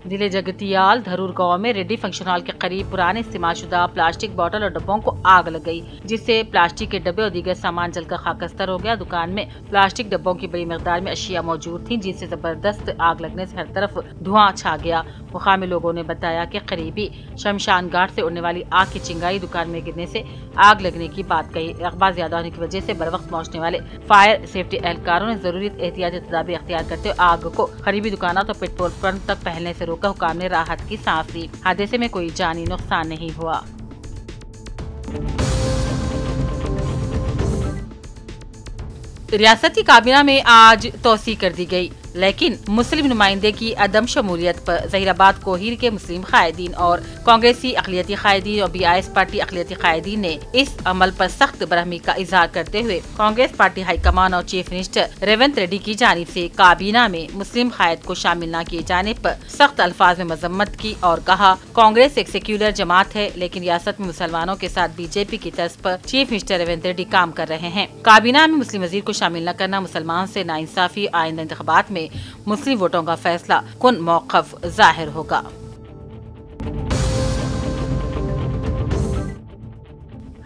जिले जगतियाल धरूर गांव में रेड्डी फंक्शन हॉल के करीब पुराने इस्तेमालशुदा प्लास्टिक बोतल और डब्बों को आग लग गई, जिससे प्लास्टिक के डब्बे और दीगर सामान जलकर खाकस्तर हो गया। दुकान में प्लास्टिक डब्बों की बड़ी मिकदार में अशिया मौजूद थीं, जिससे जबरदस्त आग लगने से हर तरफ धुआं छा गया। मुकामी लोगों ने बताया कि करीबी शमशान घाट से उड़ने वाली आग की चिंगारी दुकान में गिरने से आग लगने की बात कही। रकबा ज्यादा होने की वजह से बर वक्त पहुँचने वाले फायर सेफ्टी एहलकारों ने जरूरी एहतियाती तदाबीर अख्तियार करते हुए आग को करीबी दुकानों और पेट्रोल पंप तक फैलने से रोका। हुकाम ने राहत की सांस ली। हादसे में कोई जानी नुकसान नहीं हुआ। रियासती काबीना में आज तोसी कर दी गई, लेकिन मुस्लिम नुमाइंदे की अदम शमूलियत पर जहीराबाद कोहिर के मुस्लिम कायदीन और कांग्रेसी अक़लियती कायदीन और BIS पार्टी अक़लियती कायदीन ने इस अमल पर सख्त बरहमी का इजहार करते हुए कांग्रेस पार्टी हाईकमान और चीफ मिनिस्टर रेवंत रेड्डी की जानिब से काबीना में मुस्लिम कायद को शामिल न किए जाने पर सख्त अल्फाज में मजम्मत की और कहा, कांग्रेस एक सेक्युलर जमात है, लेकिन रियासत में मुसलमानों के साथ BJP की तर्ज पर चीफ मिनिस्टर रेवंत रेड्डी काम कर रहे हैं। काबीना में मुस्लिम वजीर को शामिल न करना मुसलमान से नाइंसाफी, आइंदा इंतखाबात में मुस्लिम वोटों का फैसला कुन मौक़िफ़ जाहिर होगा।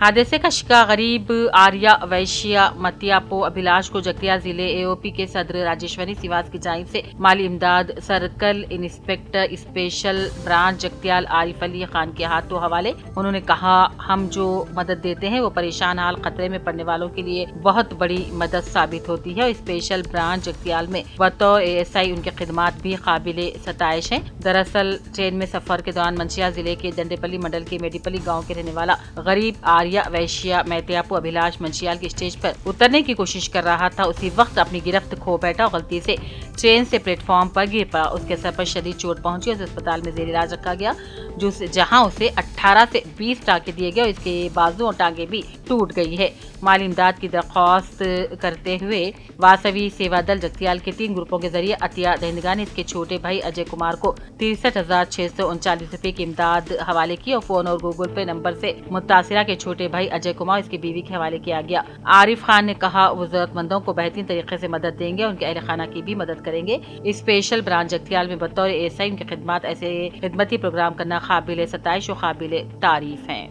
हादसे का शिकार गरीब आर्या वैश्या मतियापो अभिलाष को जगतियाल जिले AOP के सदर राजेश्वरी सिवास की जानिब से माली इमदाद circle inspector special branch Jagtial Arif Ali Khan के हाथों हवाले। उन्होंने कहा, हम जो मदद देते हैं वो परेशान हाल खतरे में पड़ने वालों के लिए बहुत बड़ी मदद साबित होती है और स्पेशल ब्रांच जगतियाल में बतौर ASI उनके खिदमात भी काबिले सताइश है। दरअसल ट्रेन में सफर के दौरान मंचिया जिले के दंडेपल्ली मंडल के मेडीपल्ली गाँव के रहने वाला गरीब आर्या वैश्या मैतियापो अभिलाष मंचियाल की स्टेज पर उतरने की कोशिश कर रहा था। उसी वक्त अपनी गिरफ्त खो बैठा और गलती से ट्रेन से प्लेटफॉर्म पर गिर पड़ा। उसके सर पर शदीद चोट पहुंची। उसे अस्पताल में जेर इलाज रखा गया, जहां उसे 18 से 20 टाँके दिए गए और इसके बाजू और टांगे भी टूट गई है। माली इमदाद की दरख्वास्त करते हुए वासवी सेवा दल जगतियाल के 3 ग्रुपों के जरिए अतिया दहिंदगान ने इसके छोटे भाई अजय कुमार को 63,639 रुपए की इमदाद हवाले की और फोन और गूगल पे नंबर से मुतासिरा के छोटे भाई अजय कुमार इसकी बीवी के हवाले किया गया। आरिफ खान ने कहा, वो जरूरतमंदों को बेहतरीन तरीके से मदद देंगे, उनके अहल खाना की भी मदद करेंगे। स्पेशल ब्रांच जगतियाल में बतौर ASI उनकी खिदमत ऐसे खिदमती प्रोग्राम करना काबिले सताइश और काबिले तारीफ है।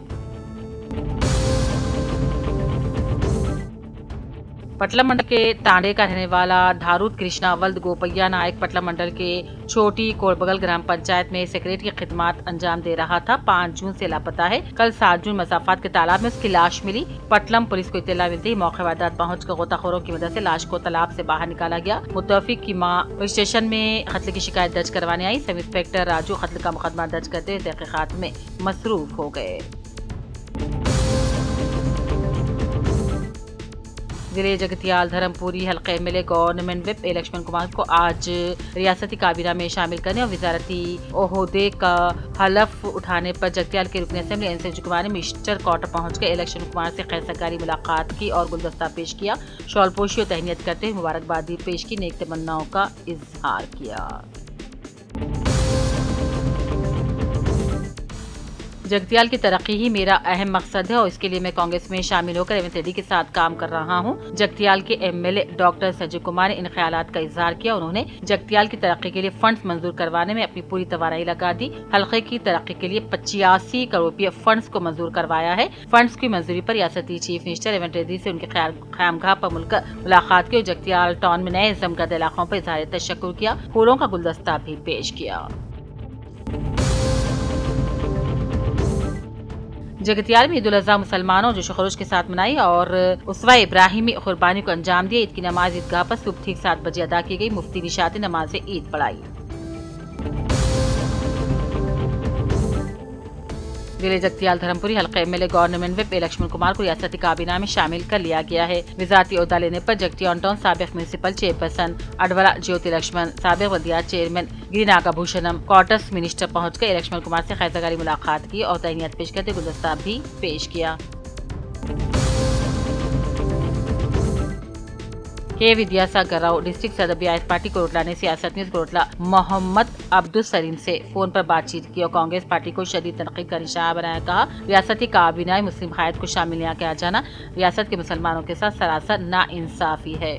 पटला मंडल के तांडे का रहने वाला धारूद कृष्णा वल्द गोपैया नायक पटला मंडल के छोटी कोरबगल ग्राम पंचायत में सेक्रेटरी की खिदमत अंजाम दे रहा था। 5 जून से लापता है। कल 7 जून मसाफात के तालाब में उसकी लाश मिली। पटलम पुलिस को इत्तला मिलती ही मौके वारदात पहुंचकर गोताखोरों की मदद से लाश को तालाब से बाहर निकाला गया। मुतवफिक की मां पुलिस स्टेशन में कत्ल की शिकायत दर्ज करवाने आई। सब इंस्पेक्टर राजू कत्ल का मुकदमा दर्ज करते हुए तहकीकात में मसरूफ हो गए। जिले जगतियाल धर्मपुरी हल्के MLA government whip Lakshman Kumar को आज रियासती काबीना में शामिल करने और वजारती ओहदे का हलफ उठाने पर जगतियाल के रुकन असेंबली NC कुमार ने मिस्टर क्वार्टर पहुंचकर लक्ष्मण कुमार से खैर सरकारी मुलाकात की और गुलदस्ता पेश किया। शॉलपोशी और तहनीत करते हुए मुबारकबादी पेश की, नेक तमन्नाओं का इजहार किया। जगतियाल की तरक्की ही मेरा अहम मकसद है और इसके लिए मैं कांग्रेस में शामिल होकर रेवंत रेड्डी के साथ काम कर रहा हूं। जगतियाल के MLA डॉक्टर संजय कुमार ने इन ख्यालात का इजहार किया। उन्होंने जगतियाल की तरक्की के लिए फंड्स मंजूर करवाने में अपनी पूरी तवानाई लगा दी। हल्के की तरक्की के लिए 85 करोड़ रुपये फंड्स को मंजूर करवाया है। फंड्स की मंजूरी पर रियासती चीफ मिनिस्टर रेवंत रेड्डी से उनके ख्यामगाह पर मुलाकात की और जगतियाल टाउन में नए जमगद इलाकों पर इजहार तशक्कुर किया। फूलों का गुलदस्ता भी पेश किया। जगतियाल में ईद उल अज़हा मुसलमानों जोश खरोश के साथ मनाई और उसवा इब्राहिमी कुर्बानी को अंजाम दिया। ईद की नमाज ईदगाह पर सुबह ठीक 7 बजे अदा की गई। मुफ्ती निशात ने नमाज ईद पढ़ाई। जिले जगतियाल धर्मपुरी हल्के MLA government whip Lakshman Kumar को रियासती काबीना में शामिल कर लिया गया है। वजारती ओहदा लेने पर जगती ऑन टाउन साबिक म्यूनिसिपल चेयरपर्सन अडवला ज्योति लक्ष्मण, साबिक वदिया चेयरमैन गिरी नागाभूषणम, क्वार्टर्स मिनिस्टर पहुंचकर लक्ष्मण कुमार से खैर सरकारी मुलाकात की और तहनीत पेश करते गुलदस्ता भी पेश किया। के विद्यासागर राव डिस्ट्रिक्ट सदर बीआईएस पार्टी कोटला ने सियासत न्यूज कोटला मोहम्मद अब्दुल सलीम से फोन पर बातचीत की और कांग्रेस पार्टी को शदीद तनकीद का निशाना बनाया। कहा, रियासती काबीना मुस्लिम कायद को शामिल न किया जाना रियासत के मुसलमानों के साथ सरासर नाइंसाफी है।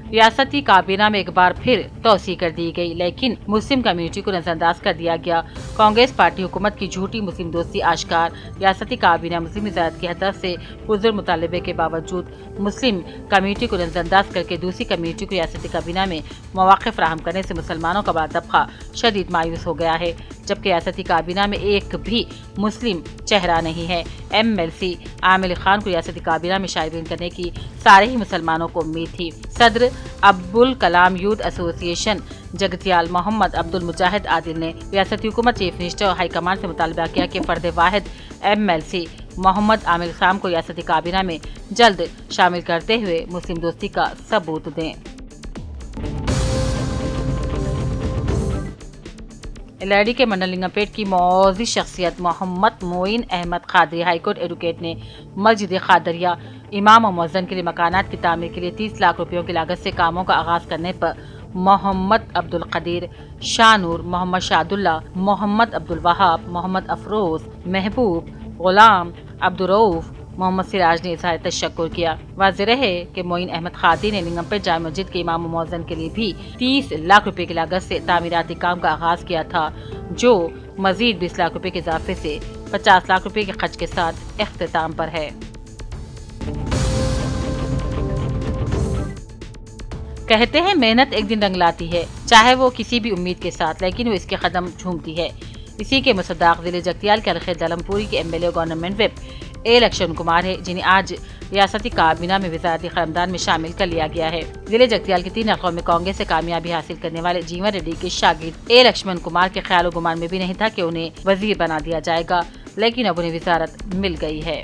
रियासती काबीना में एक बार फिर तोसी कर दी गई, लेकिन मुस्लिम कम्युनिटी को नजरअंदाज कर दिया गया। कांग्रेस पार्टी हुकूमत की झूठी मुस्लिम दोस्ती आश्कार। रियासती काबीना मुस्लिम निजात की हदफ से पुरजोर मुतालबे के बावजूद मुस्लिम कम्युनिटी को नजरअंदाज करके दूसरी कम्युनिटी को रियासती काबीना में मौक़े फराहम करने से मुसलमानों का बड़ा तबका शदीद मायूस हो गया है, जबकि रियासती काबीना में एक भी मुस्लिम चेहरा नहीं है। MLC आमिर खान को रियासती काबीना में शामिल करने की सारे ही मुसलमानों को उम्मीद थी। सदर अब्दुल कलाम यूथ एसोसिएशन जगतियाल मोहम्मद अब्दुल मुजाहिद आदिल ने रियासती हुकूमत, चीफ मिनिस्टर और हाईकमान से मुतालबा किया कि फर्द वाहिद MLC मोहम्मद आमिर खान को रियासती काबीना में जल्द शामिल करते हुए मुस्लिम दोस्ती का सबूत दें। एलआईडी के मंडल लिंगमपेट की मौजी शख्सियत मोहम्मद मोइन अहमद खादरी हाईकोर्ट एडवोकेट ने मस्जिद खादरिया इमाम और मुअज्जिन के लिए मकानात की तामीर के लिए 30 लाख रुपयों की लागत से कामों का आगाज करने पर मोहम्मद अब्दुल कदीर, शाहनूर, मोहम्मद शाहदुल्ला, मोहम्मद अब्दुल वहाब, मोहम्मद अफरोज, महबूब, गुलाम, अब्दुल रऊफ, मोहम्मद सिराज ने इज़हार तशक्कुर किया। वाज़ेह है कि मोइन अहमद खादी ने लिंगमपेट जामा मस्जिद के इमाम और मुअज्जिन के लिए भी 30 लाख रुपए की लागत से तामीराती काम का आगाज किया था, जो मजीद 20 लाख रुपए के इजाफे से 50 लाख रुपए के खर्च के साथ इख्तिताम पर है। कहते हैं मेहनत एक दिन रंग लाती है, चाहे वो किसी भी उम्मीद के साथ, लेकिन वो इसके कदम झूमती है। इसी के मुसद्दाक जिले जगतियाल के अलखे दलमपुरी के MLA गवर्नमेंट विप ए लक्ष्मण कुमार है, जिन्हें आज रियासती काबीना में वजारती खदमदान में शामिल कर लिया गया है। जिले जगतियाल के 3 हलकों में कांग्रेस से कामयाबी हासिल करने वाले जीवन रेड्डी के शागिर्द ए लक्ष्मण कुमार के ख्याल गुमान में भी नहीं था कि उन्हें वजीर बना दिया जाएगा, लेकिन अब उन्हें वजारत मिल गई है।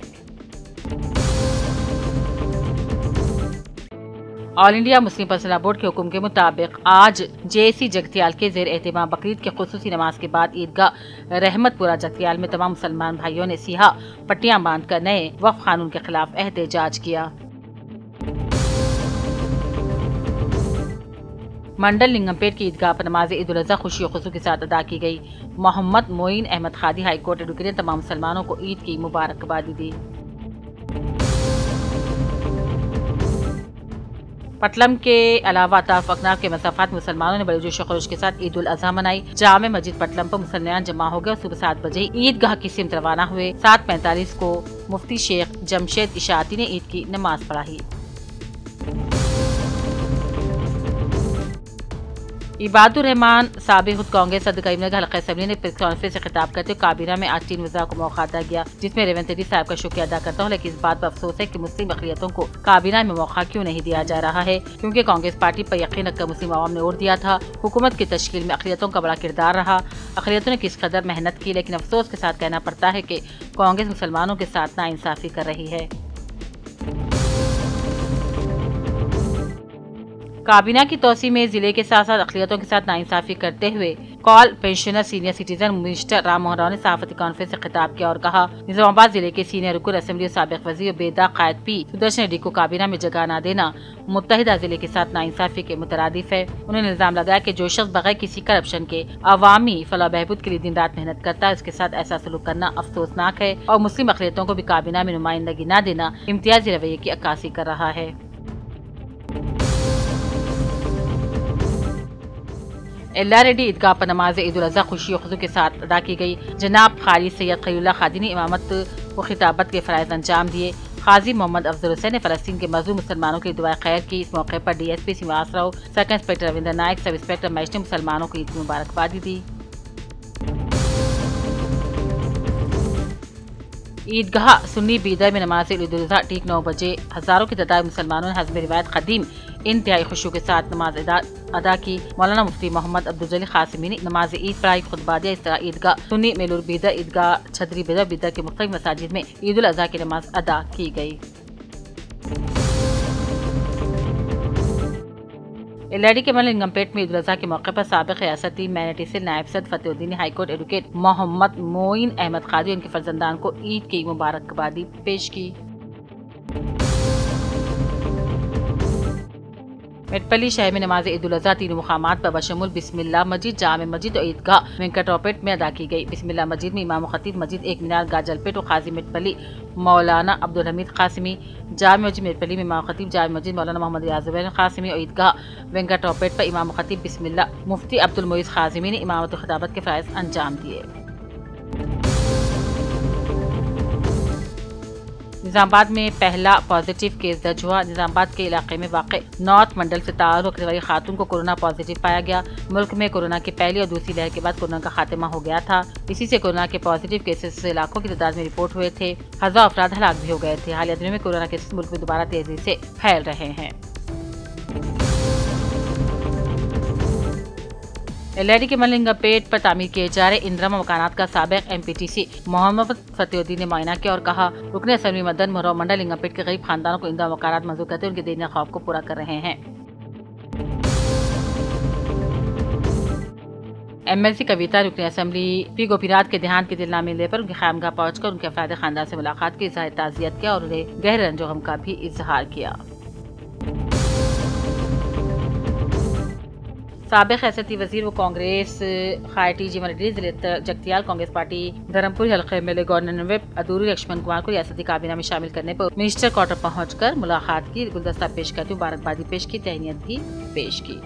All India Muslim personal board के हुक्म के मुताबिक आज JC जगतियाल के जेर एहतमाम बकरीद के खुसूसी नमाज के बाद ईदगाह रहमतपुरा जगतियाल में तमाम मुसलमान भाइयों ने सिहा पट्टियां बांधकर नए वक्फ कानून के खिलाफ एहतजाज किया। मंडल लिंगमपेट की ईदगाह पर नमाज ईद उल अज़हा खुशी और खुशू के साथ अदा की गई। मोहम्मद मोइन अहमद खादी हाईकोर्ट एडवोकेट ने तमाम मुसलमानों को ईद की मुबारकबादी दी। पटलम के अलावा अताफ अकनाफ के मसाफात में मुसलमानों ने बड़े जोश व खरोश के साथ ईद उल अज़हा मनाई। जामे मस्जिद पटलम पर मुसलमान जमा हो गए और सुबह 7 बजे ईदगाह की सिमत रवाना हुए। 7:45 को मुफ्ती शेख जमशेद इशाती ने ईद की नमाज पढ़ाई। इबादुर रहमान साबिक खुद कांग्रेस सदर करीमनगर हल्का असेंबली ने प्रेस कॉन्फ्रेंस से खिताब करते हुए काबीना में आज 3 वज़रा को मौका दिया गया, जिसमें रेवंत रेड्डी साहब का शुक्रिया अदा करता हूँ, लेकिन इस बात पर अफसोस है कि मुस्लिम अक़लियतों को काबीना में मौका क्यों नहीं दिया जा रहा है, क्योंकि कांग्रेस पार्टी पर यकीन रखकर मुस्लिम आवाम ने वोट दिया था। हुकूमत की तश्कील में अक़लियतों का बड़ा किरदार रहा। अक़लियतों ने किस कदर मेहनत की, लेकिन अफसोस के साथ कहना पड़ता है कि कांग्रेस मुसलमानों के साथ नाइंसाफी कर रही है। काबीना की तोसी में जिले के साथ साथ अक़लियतों के साथ नाइंसाफी करते हुए call pensioner senior citizen minister Ram Mohan Rao ने सहाफ़ती कॉन्फ्रेंस से खिताब किया और कहा, निज़ामाबाद जिले के सीनियर रुकन असेंबली और साबिक़ वज़ीर और बेदा कायद पी सुदर्शन रेड्डी को काबीना में जगह न देना मुत्तहिदा जिले के साथ नाइंसाफी के मुतरादिफ है। उन्होंने इल्ज़ाम लगाया कि जो शख्स बगैर किसी करप्शन के अवामी फलाह बहबूद के लिए दिन रात मेहनत करता है, उसके साथ ऐसा सलूक करना अफसोसनाक है और मुस्लिम अक़लियतों को भी काबीना में नुमाइंदगी न देना इम्तियाजी रवैये की अक्कासी कर रहा है। एल्ला रेड्डी ईदगाह पर नमाज ईद उल अज़हा खुशी और खुशू के साथ अदा की गई। जनाब खाली सैयद खलीलुल्लाह खादी ने इमामत व खिताबत के फ़राइज़ अंजाम दिए। काजी मोहम्मद अफजल हुसैन ने फ़लस्तीन के मज़लूम मुसलमानों के लिए दुआ खैर की। इस मौके पर DSP Srinivas Rao, circle inspector Ravindra Nayak, sub inspector Mahesh ने मुसलमानों को ईद की मुबारकबादी दी। ईदगाह सुन्नी बीदर में नमाज ईद उल अज़हा ठीक 9 बजे हज़ारों की तादाद मुसलमानों ने हज़्ब रिवायत ख़दीम इंतहाई खुशू के साथ नमाज अदा की। मौलाना मुफ्ती मोहम्मद अब्दुल जलील क़ासिमी ने नमाज ईद पढ़ाई, खुतबा दिया। इस तरह ईदगाह सुन्नी मेलूर बीदर, ईदगाह छदरी बीदर के मुख्तलिफ मसाजिद में ईद उल अज़हा की नमाज अदा की गई। एलआईडी के मंडल लिंगमपेट में ईद उल अज़हा के मौके पर साबिक़ रियासती मैनेटी से नायब सदर फतेहुद्दीन हाईकोर्ट एडवोकेट मोहम्मद मोइन अहमद खादी उनके फर्जंदान को ईद की मुबारकबादी पेश की। मेटपल्ली शहर में नमाज ईद उल अज़हा तीनों मुकामात पर बशमुल बिस्मिल्लाह मस्जिद, जामे मस्जिद और ईदगाह वेंकटोपेट में अदा की गई। बिस्मिल्लाह मस्जिद में इमाम खतीब मस्जिद एक मीनार गाजलपेट और काजी मेटपल्ली मौलाना अब्दुल हमीद कासिमी, जामे मस्जिद मेटपल्ली में इमाम खतीब जामे मस्जिद मौलाना मोहम्मद रियाजुद्दीन कासिमी और ईदगाह वेंकटोपेट पर इमाम खतीब बिस्मिल्लाह मुफ्ती अब्दुल मोइज कासिमी ने इमामत और खिताबत के फ़राइज़ अंजाम दिए। निजामाबाद में पहला पॉजिटिव केस दर्ज हुआ। निजामाबाद के इलाके में वाक़ नॉर्थ मंडल से ताल्लुक़ रखने वाली खातून को कोरोना पॉजिटिव पाया गया। मुल्क में कोरोना की पहली और दूसरी लहर के बाद कोरोना का खात्मा हो गया था। इसी से कोरोना के पॉजिटिव केसेस से लाखों की तादाद में रिपोर्ट हुए थे। हज़ारों अफराद हलाक भी हो गए थे। हालिया दिनों में कोरोना केसेस मुल्क में दोबारा तेजी से फैल रहे हैं। एलआईडी के मलिंगापेट पर तामीर किए जा रहे इंदिरा मकानात का साबिक एमपीटीसी मोहम्मद फतेहुद्दीन ने मुआयना किया और कहा, रुकने असेंबली मदन मोहर्रम मंडल लिंगापेट के गरीब खानदानों को इंदिरा मकानात मंजूर करते उनके दीन ख्वाब को पूरा कर रहे हैं। एमएलसी कविता रुकने असेंबली पी गोपीनाथ के देहांत के दिल ना मिलने पर उनके खामगाह पहुंचकर उनके अफराद खानदान से मुलाकात की, इज़हार ताज़ियत किया और उन्हें गहरे रंजो गम का भी इजहार किया। साबिक हैसियती वजीर व कांग्रेस खायटी जीवन रेड्डी जिले जगतियाल कांग्रेस पार्टी धर्मपुर हल्के MLA government whip Adluri Laxman Kumar को रियासती काबीना में शामिल करने पर मिनिस्टर क्वार्टर पहुंचकर मुलाकात की, गुलदस्ता पेश करती मुबारकबादी पेश की, तहनीत भी पेश की।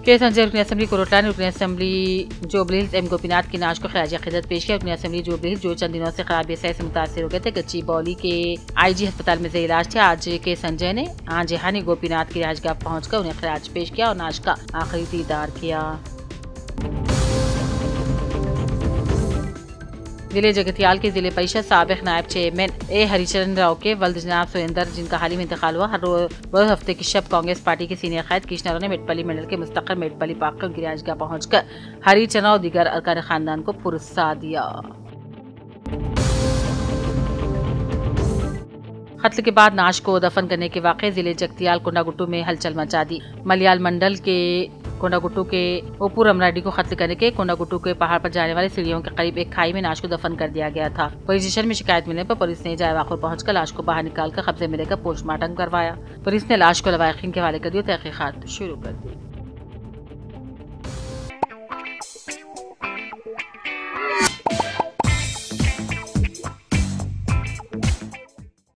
के संजय रुकनी असेंबली कोरोटला ने रुकनी असेंबली जुबली हिल्स एम गोपीनाथ की नाश को खराज अकीदत पेश किया। रुकनी असेंबली जुबली हिल्स जो चंद दिनों से खराबी सह से मुतासर हो गए थे, कच्ची बौली के आईजी अस्पताल में इलाज थे। आज के संजय ने आजहानी गोपीनाथ की रिहायशगाह पहुंचकर उन्हें खराज पेश किया और नाश का आखिरी दीदार किया। जिले जगतियाल के जिले परिषद साबिक नायब चेयरमैन ए हरिचरण राव के वल्द जनाब सुरेंद्र, जिनका हाल ही में इंतकाल हुआ, हर रोज हफ्ते की शब कांग्रेस पार्टी के सीनियर कायद कृष्णा ने मेटपल्ली मंडल के मुस्तकिल मेटपल्ली पार्क उनकी रिहायशगाह पहुंचकर हरिचरण और दीगर अरकान खानदान को पुरस्कार दिया। कत्ल के बाद नाश को दफन करने के वाक़े जिले जगतियाल कोंडागुट्टू में हलचल मचा दी। मलयाल मंडल के कोंडागुट्टू के ओपुर अमराडी को कत्ल करने के कोंडागुट्टू के पहाड़ पर जाने वाले सीढ़ियों के करीब एक खाई में लाश को दफन कर दिया गया था। पुलिस स्टेशन में शिकायत मिलने पर पुलिस ने जायवाखुर पहुंचकर लाश को बाहर निकालकर कब्जे में लेकर पोस्टमार्टम करवाया। पुलिस ने लाश को लवाहिकीन के हवाले कर दिया, तहकीकात शुरू कर दी।